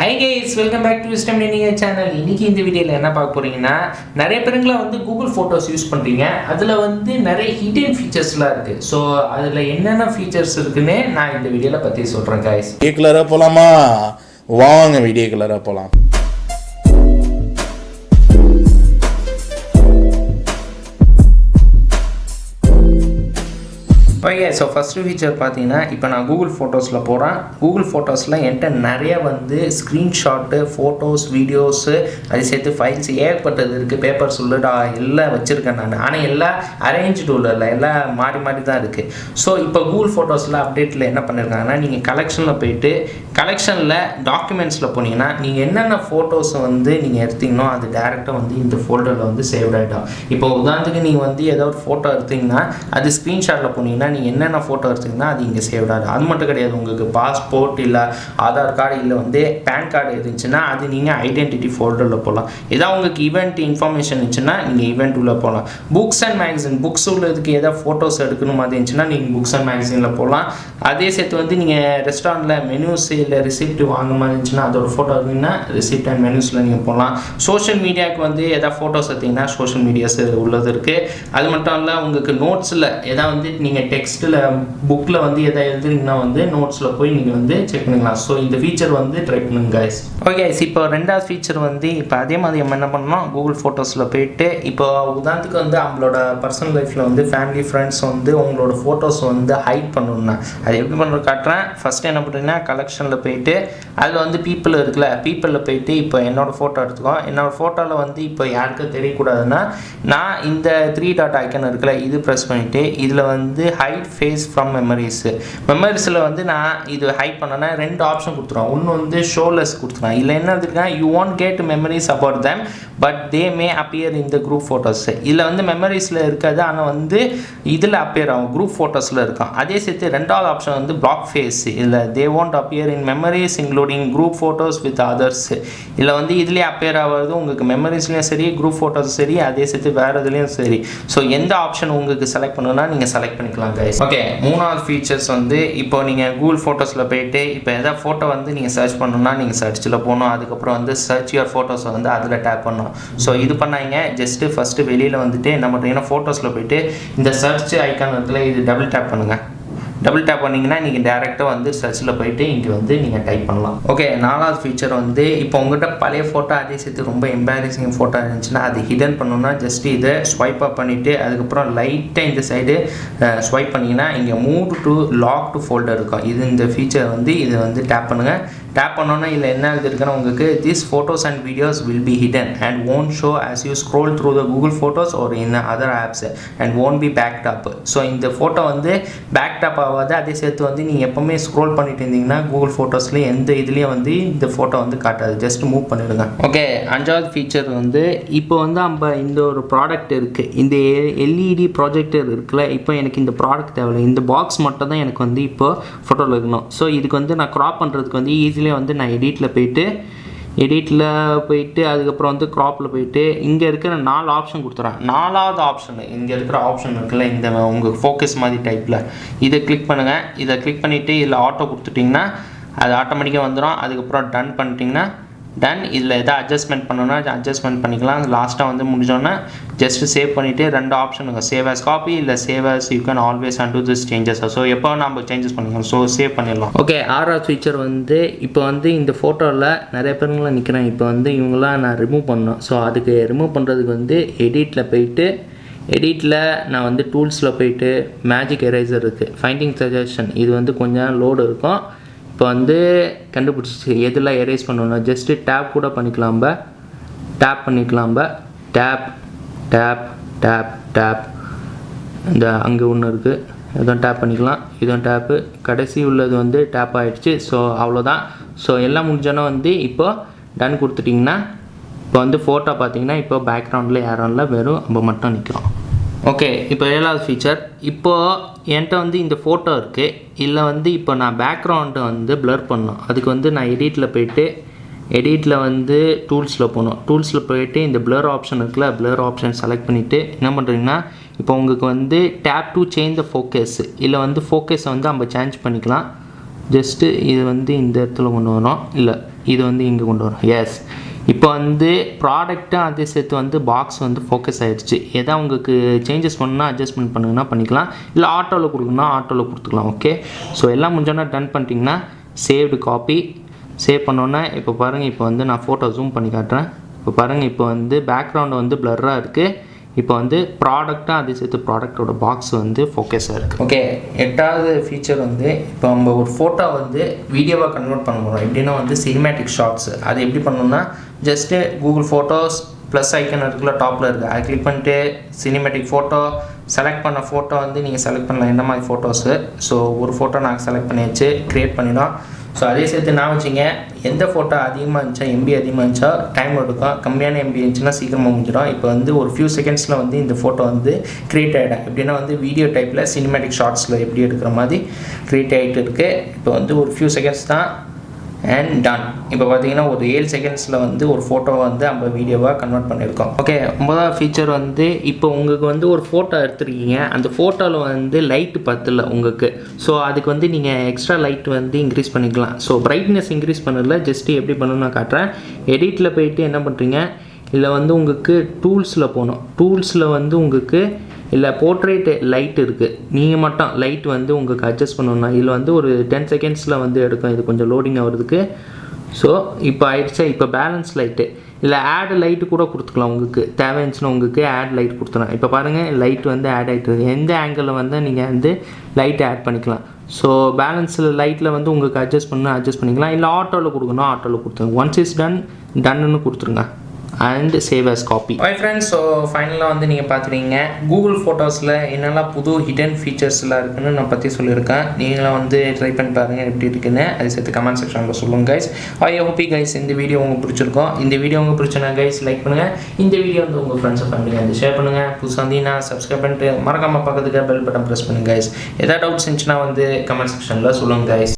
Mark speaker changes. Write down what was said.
Speaker 1: Hi guys, welcome back to 𝗙់𝗹𝗹𝗀 channel. இன்னைக்கு இந்த வீடியோல என்ன பார்க்க போறீங்கன்னா நிறைய பேருங்கள Google Photos யூஸ் பண்றீங்க. அதுல நிறைய hidden featuresலாம் இருக்கு. சோ அதுல என்னென்ன features இருக்குன்னு நான் இந்த வீடியோல பத்தி சொல்றேன் guys.
Speaker 2: வீடியோக்குள்ள போலாமா? வாங்க வீடியோக்குள்ள போலாம்.
Speaker 1: Okay, so first feature பார்த்தீங்கன்னா இப்போ நான் Google Photosல போறேன். Google Photosல என்கிட்ட நிறைய ஸ்கிரீன்ஷாட், போட்டோஸ், வீடியோஸ், அது சேர்த்து ஃபைல்ஸ் ஏகப்பட்டது இருக்கு. பேப்பர்ஸ் உள்ளடா எல்லாம் வச்சிருக்கேன் நான். ஆனா எல்லாம் அரேஞ்ச்டு இல்ல, எல்லாம் மாறி தான் இருக்கு. ஸோ இப்போ Google Photosல அப்டேட்ல என்ன பண்ணிருக்காங்கன்னா நீங்க கலெக்ஷன்ல போயிட்டு கலெக்ஷன்ல டாக்குமெண்ட்ஸ்ல போனீங்கன்னா நீங்க என்னென்ன போட்டோஸ் நீங்க எடுத்தீங்களோ அது டைரக்டா இந்த ஃபோல்டர்ல சேவ் ஆயிடும். இப்போ உதாரணத்துக்கு நீங்க ஏதோ ஒரு போட்டோ எடுத்தீங்கன்னா அது ஸ்கிரீன்ஷாட்ல போனீங்கன்னா நீங்க என்னென்ன போட்டோ எடுத்தீங்கன்னா அது இங்க சேவ் ஆகும். அது மட்டும் கிடையாது, உங்களுக்கு பாஸ்போர்ட் இல்ல ஆதார் கார்டு இல்ல பேன் கார்டு இருந்துச்சுன்னா அது நீங்க ஐடென்டிட்டி ஃபோல்டர்ல போலாம். ஏதா உங்களுக்கு ஈவென்ட் இன்ஃபர்மேஷன் இருந்துச்சுன்னா நீங்க ஈவென்ட் உள்ள போலாம். புக்ஸ் அண்ட் மேகசின், புக்ஸ் உள்ளதுக்கு ஏதா போட்டோஸ் எடுக்கணும் மாதிரி இருந்துச்சுன்னா நீங்க புக்ஸ் அண்ட் மேகசின்ல போலாம். அதே சேர்த்து நீங்க ரெஸ்டாரண்ட்ல மெனூஸ் இல்ல ரிசிப்ட் வாங்க மாதிரி இருந்துச்சுன்னா அதோட போட்டோ எடுத்தீங்கன்னா ரிசிப்ட் அண்ட் மெனூஸ்ல நீங்க போலாம். சோஷியல் மீடியாக்கு ஏதா போட்டோஸ் எடுத்தீங்கன்னா சோஷியல் மீடியாஸ் உள்ளது இருக்கு. அது மட்டும் இல்ல உங்களுக்கு நோட்ஸ்ல ஏதா நீங்க டெக்ஸ்ட்ல புக்ல எதை எழுதுறீங்கன்னா நோட்ஸ்ல போய் நீங்க செக் பண்ணிக்கலாம். ஸோ இந்த ஃபீச்சர் ட்ரை பண்ணுங்க guys. ஓகே, இப்போ ரெண்டாவது ஃபீச்சர் இப்போ அதே மாதிரி நம்ம என்ன பண்ணோம், கூகுள் ஃபோட்டோஸ்ல போயிட்டு இப்போ உதாரணத்துக்கு அவங்களோட பர்சனல் லைஃப்ல ஃபேமிலி ஃப்ரெண்ட்ஸ் உங்களோட ஃபோட்டோஸ் ஹைட் பண்ணணும்னா அது எப்படி பண்ணுறது காட்டுறேன். ஃபர்ஸ்ட் என்ன பண்ணுறீங்கன்னா கலெக்ஷன்ல போயிட்டு அதில் பீப்புள் இருக்குல்ல, பீப்புளில் போயிட்டு இப்போ என்னோட ஃபோட்டோ எடுத்துக்கோ. என்னோட ஃபோட்டோவில் இப்போ யாருக்கும் தெரியக்கூடாதுன்னா நான் இந்த 3 டாட் ஐக்கன் இருக்குல்ல இது ப்ரெஸ் பண்ணிட்டு இதில் ஹைட் ஃபேஸ் ஃப்ரம் மெமரிஸில் நான் இது ஹைட் பண்ணேன்னா 2 ஆப்ஷன் கொடுத்துருவோம். ஒன்று ஷோலெஸ் கொடுத்துருவேன். இல்லை என்ன எடுத்துருக்கேன், you want get memories about them but they May appear in the group photos. இதில் மெமரிஸில் இருக்காது, ஆனால் இதில் அப்பியர் ஆகும், குரூப் ஃபோட்டோஸில் இருக்கும். அதே சேர்த்து ரெண்டாவது ஆப்ஷன் பிளாக் ஃபேஸ். இதில் they want appear in memories including group photos with others. இதில் இதுலேயே அப்பியர் ஆகிறது உங்களுக்கு மெமரிஸ்லேயும் சரி, குரூப் ஃபோட்டோஸ் சரி, அதே சேர்த்து வேறு இதுலேயும் சரி. ஸோ எந்த ஆப்ஷன் உங்களுக்கு செலக்ட் பண்ணணும்னா நீங்கள் செலக்ட் பண்ணிக்கலாம் guys. ஓகே, மூணாவது ஃபீச்சர்ஸ் இப்போ நீங்கள் கூகுள் ஃபோட்டோஸில் போயிட்டு இப்போ எதாவது ஃபோட்டோ நீங்கள் சர்ச் பண்ணணும்னா நீங்கள் சர்ச்சில் போகணும். அதுக்கப்புறம் சர்ச் யுவர் ஃபோட்டோஸ் அதில் டேப் பண்ணணும். ஸோ இது பண்ணாங்க ஜஸ்ட்டு ஃபஸ்ட்டு வெளியில் என்ன பண்ணுறீங்கன்னா ஃபோட்டோஸில் போயிட்டு இந்த சர்ச் ஐக்கான் இருக்குல்ல இது டபுள் டேப் பண்ணுங்கள். டபுள் டேப் பண்ணிங்கன்னா நீங்கள் டேரெக்டாக சர்ச்சில் போயிட்டு இங்கே நீங்கள் டைப் பண்ணலாம். ஓகே, நாலாவது ஃபீச்சர் இப்போ உங்கள்கிட்ட பழைய ஃபோட்டோ அதே சேர்த்து ரொம்ப எம்பாரசிங் ஃபோட்டோ இருந்துச்சுன்னா அது ஹிடன் பண்ணணும்னா ஜஸ்ட்டு இதை ஸ்வைப் அப் பண்ணிவிட்டு அதுக்கப்புறம் லைட்டாக இந்த சைடு ஸ்வைப் பண்ணிங்கன்னா இங்கே move to log to folder இருக்கும். இது இந்த ஃபீச்சர் இது டேப் பண்ணுங்கள். டேப் பண்ணோன்னா இதில் என்ன இருக்குன்னா உங்களுக்கு this photos and videos will be hidden and won't show as you scroll through the Google Photos or in other apps and won't be backed up. So இந்த ஃபோட்டோ பேக்ட் அப் ஆகாது. அதே சேர்த்து நீங்கள் எப்போவுமே ஸ்க்ரோல் பண்ணிட்டு இருந்தீங்கன்னா கூகுள் ஃபோட்டோஸில் எந்த இதுலேயும் இந்த ஃபோட்டோ காட்டாது, ஜஸ்ட் மூவ் பண்ணிடுங்க. ஓகே, அஞ்சாவது ஃபீச்சர் இப்போ நம்ம இந்த ஒரு ப்ராடக்ட் இருக்குது, இந்த எல்இடி ப்ராஜெக்டர் இருக்குல்ல. இப்போ எனக்கு இந்த ப்ராடக்ட் தேவையில்லை, இந்த பாக்ஸ் மட்டும் தான் எனக்கு இப்போ ஃபோட்டோவில் இருக்கணும். ஸோ இதுக்கு நான் க்ராப் பண்ணுறதுக்கு ஈஸியாக நான் எடிட்டில் போயிட்டு அதுக்கப்புறம் க்ராப்பில் போயிட்டு இங்கே இருக்கிற 4 ஆப்ஷன் கொடுத்துறேன். 4வது ஆப்ஷன் இங்கே இருக்கிற ஆப்ஷன் இருக்குல்ல இந்த உங்கள் ஃபோக்கஸ் மாதிரி டைப்பில் இதை கிளிக் பண்ணுங்கள். இதை கிளிக் பண்ணிவிட்டு இதில் ஆட்டோ கொடுத்துட்டிங்கன்னா அது ஆட்டோமேட்டிக்காக வந்துடும். அதுக்கப்புறம் டன் பண்ணிட்டீங்கன்னா டன். இதில் எதாவது அட்ஜஸ்ட்மெண்ட் பண்ணணும்னா அட்ஜஸ்ட்மெண்ட் பண்ணிக்கலாம். லாஸ்ட்டாக முடிஞ்சோன்னா ஜஸ்ட் சேவ் பண்ணிவிட்டு 2 ஆப்ஷன் சேவ் ஆஸ் காப்பி இல்லை save as you can always and this changes. So எப்போ நம்ம சேஞ்சஸ் பண்ணிக்கலாம், ஸோ சேவ் பண்ணிடலாம். ஓகே, 6வது ஃபீச்சர் இப்போ இந்த ஃபோட்டோவில் நிறைய பேருங்களாம் நிற்கிறேன். இப்போ இவங்களாம் நான் ரிமூவ் பண்ணணும். ஸோ அதுக்கு ரிமூவ் பண்ணுறதுக்கு எடிட்டில் போயிட்டு எடிட்டில் நான் டூல்ஸில் போயிட்டு மேஜிக் எரேசர் இருக்குது, ஃபைண்டிங் சஜஷன் இது கொஞ்சம் லோடு இருக்கும். இப்போ கண்டுபிடிச்சி எதெல்லாம் எரேஸ் பண்ணணும் ஜஸ்ட்டு டேப் கூட பண்ணிக்கலாம். டேப் பண்ணிக்கலாம். டேப் டேப் டேப் டேப் இந்த அங்கே ஒன்று இருக்குது, எதுவும் டேப் பண்ணிக்கலாம். இதுவும் டேப்பு, கடைசி உள்ளது டேப் ஆகிடுச்சு. ஸோ அவ்வளோதான். ஸோ எல்லாம் முடிஞ்சோன்னா இப்போ டன் கொடுத்துட்டிங்கன்னா இப்போ ஃபோட்டோ பார்த்தீங்கன்னா இப்போ பேக்ரவுண்டில் யாரும் இல்லை, வெறும் நம்ம மட்டும் நிற்கிறோம். ஓகே, இப்போ 7வது ஃபீச்சர் இப்போது என்கிட்ட இந்த ஃபோட்டோ இருக்குது. இல்லை இப்போ நான் பேக்ரவுண்டை ப்ளர் பண்ணணும். அதுக்கு நான் எடிட்டில் போயிட்டு எடிட்டில் டூல்ஸில் போகணும். டூல்ஸில் போயிட்டு இந்த ப்ளர் ஆப்ஷன் இருக்குல்ல, ப்ளர் ஆப்ஷன் செலக்ட் பண்ணிவிட்டு என்ன பண்ணுறீங்கன்னா இப்போ உங்களுக்கு tape to change the focus இல்லை ஃபோக்கஸை நம்ம சேஞ்ச் பண்ணிக்கலாம். ஜஸ்ட்டு இது வந்து இந்த இடத்துல கொண்டு வரோம், இல்லை இது வந்து இங்கே கொண்டு வரோம். எஸ், இப்போ வந்து ப்ராடக்ட்டு அதே சேர்த்து வந்து பாக்ஸ் வந்து ஃபோக்கஸ் ஆகிடுச்சு. எதாவது உங்களுக்கு சேஞ்சஸ் பண்ணணும்னா அட்ஜஸ்ட்மெண்ட் பண்ணுங்கன்னா பண்ணிக்கலாம், இல்லை ஆட்டோவில் கொடுக்கணும்னா ஆட்டோவில் கொடுத்துக்கலாம். ஓகே, ஸோ எல்லாம் முடிஞ்சோன்னா டன் பண்ணிட்டீங்கன்னா சேவ்டு காப்பி. சேவ் பண்ணோன்னா இப்போ பாருங்கள், இப்போ வந்து நான் ஃபோட்டோ ஜூம் பண்ணி காட்டுறேன். இப்போ பாருங்கள், இப்போ வந்து பேக்ரவுண்டு வந்து பிளர்ராக இருக்குது. இப்போ வந்து ப்ராடக்டாக அதே சேர்த்து ப்ராடக்டோட பாக்ஸ் வந்து ஃபோக்கஸாக இருக்குது. ஓகே, 8வது ஃபீச்சர் வந்து இப்போ நம்ம ஒரு ஃபோட்டோ வந்து வீடியோவாக கன்வெர்ட் பண்ண போகிறோம். எப்படின்னா வந்து சினிமேட்டிக் ஷார்ட்ஸ். அது எப்படி பண்ணணும்னா just Google photos plus icon இருக்குல்ல, டாப்பில் இருக்குது, அதை கிளிக் பண்ணிட்டு சினிமேட்டிக் ஃபோட்டோ செலக்ட் பண்ண ஃபோட்டோ வந்து நீங்கள் செலக்ட் பண்ணலாம் என்ன மாதிரி ஃபோட்டோஸு. ஸோ ஒரு ஃபோட்டோ நாங்கள் செலக்ட் பண்ணியாச்சு, க்ரியேட் பண்ணிடும். ஸோ அதே சேர்த்து நான் வச்சுங்க, எந்த ஃபோட்டோ அதிகமாக இருந்துச்சா எம்பி அதிகமாக இருந்துச்சா டைம் எடுக்கும், கம்மியான எம்பி இருந்துச்சுன்னா சீக்கிரமாக முடிஞ்சிடும். இப்போ வந்து ஒரு ஃபியூ செகண்ட்ஸில் வந்து இந்த ஃபோட்டோ வந்து க்ரியேட் ஆகிடும். எப்படின்னா வந்து வீடியோ டைப்பில் சினிமேட்டிக் ஷார்ட்ஸில் எப்படி எடுக்கிற மாதிரி க்ரியேட் ஆகிட்டு இருக்குது. இப்போ வந்து ஒரு ஃபியூ செகண்ட்ஸ் தான் அண்ட் டன். இப்போ பார்த்தீங்கன்னா ஒரு 7 செகண்ட்ஸில் வந்து ஒரு ஃபோட்டோவை வந்து நம்ம வீடியோவாக கன்வெர்ட் பண்ணியிருக்கோம். ஓகே, 9வது ஃபீச்சர் வந்து இப்போ உங்களுக்கு வந்து ஒரு ஃபோட்டோ எடுத்துருக்கீங்க, அந்த ஃபோட்டோவில் வந்து லைட்டு பத்தல உங்களுக்கு. ஸோ அதுக்கு வந்து நீங்கள் எக்ஸ்ட்ரா லைட் வந்து இன்க்ரீஸ் பண்ணிக்கலாம். ஸோ பிரைட்னஸ் இன்க்ரீஸ் பண்ணல, ஜஸ்ட்டு எப்படி பண்ணணும்னு நான் காட்டுறேன். எடிட்டில் போயிட்டு என்ன பண்ணுறீங்க, இல்லை வந்து உங்களுக்கு டூல்ஸில் போகணும். டூல்ஸில் வந்து உங்களுக்கு இல்லை போர்ட்ரேட் லைட் இருக்குது, நீங்கள் மட்டும் லைட் வந்து உங்களுக்கு அட்ஜஸ்ட் பண்ணணும்னா இதில் வந்து ஒரு 10 செகண்ட்ஸில் வந்து எடுக்கும். இது கொஞ்சம் லோடிங் ஆகிறதுக்கு. ஸோ இப்போ ஆயிடுச்சா, இப்போ பேலன்ஸ் லைட்டு இல்லை ஆட் லைட்டு கூட கொடுத்துக்கலாம். உங்களுக்கு தேவைச்சுன்னா உங்களுக்கு ஆட் லைட் கொடுத்துக்கலாம். இப்போ பாருங்கள், லைட் வந்து ஆட் ஆகிட்டு இருக்கு. எந்த ஆங்கிளில் வந்து நீங்கள் வந்து லைட் ஆட் பண்ணிக்கலாம். ஸோ பேலன்ஸில் லைட்டில் வந்து உங்களுக்கு அட்ஜஸ்ட் பண்ணிக்கலாம், இல்லை ஆட்டோவில் கொடுக்கணும் ஆட்டோவில் கொடுத்துருங்க. ஒன்ஸ் இஸ் டன்னு கொடுத்துருங்க and save as copy. Hi friends, so ஃபைனலாக வந்து நீங்கள் பார்த்துருக்கீங்க கூகுள் ஃபோட்டோஸில் என்னெல்லாம் புது ஹிடன் ஃபீச்சர்ஸ்லாம் இருக்குதுன்னு நான் பற்றி சொல்லியிருக்கேன். நீங்களும் வந்து ட்ரை பண்ணி பாருங்கள் எப்படி இருக்குன்னு. அது சேர்த்து கமெண்ட் செக்ஷனில் சொல்லுங்கள் கைஸ். ஐ ஹோப் கைஸ் இந்த வீடியோ உங்களுக்கு பிடிச்சிருக்கோம். இந்த வீடியோ உங்களுக்கு பிடிச்சனா கைஸ் லைக் பண்ணுங்கள். இந்த வீடியோ வந்து உங்கள் ஃப்ரெண்ட்ஸ் ஃபேமிலியாக வந்து ஷேர் பண்ணுங்கள். புதுசாக வந்தீங்கன்னா சப்ஸ்கிரைப் பண்ணிட்டு மறக்காமல் பக்கத்துக்கு பெல் பட்டன் ப்ரெஸ் பண்ணுங்கள் கைஸ். எதாவது டவுட்ஸ் இருந்துச்சுன்னா வந்து கமெண்ட் செக்ஷனில் சொல்லுங்கள் கைஸ்.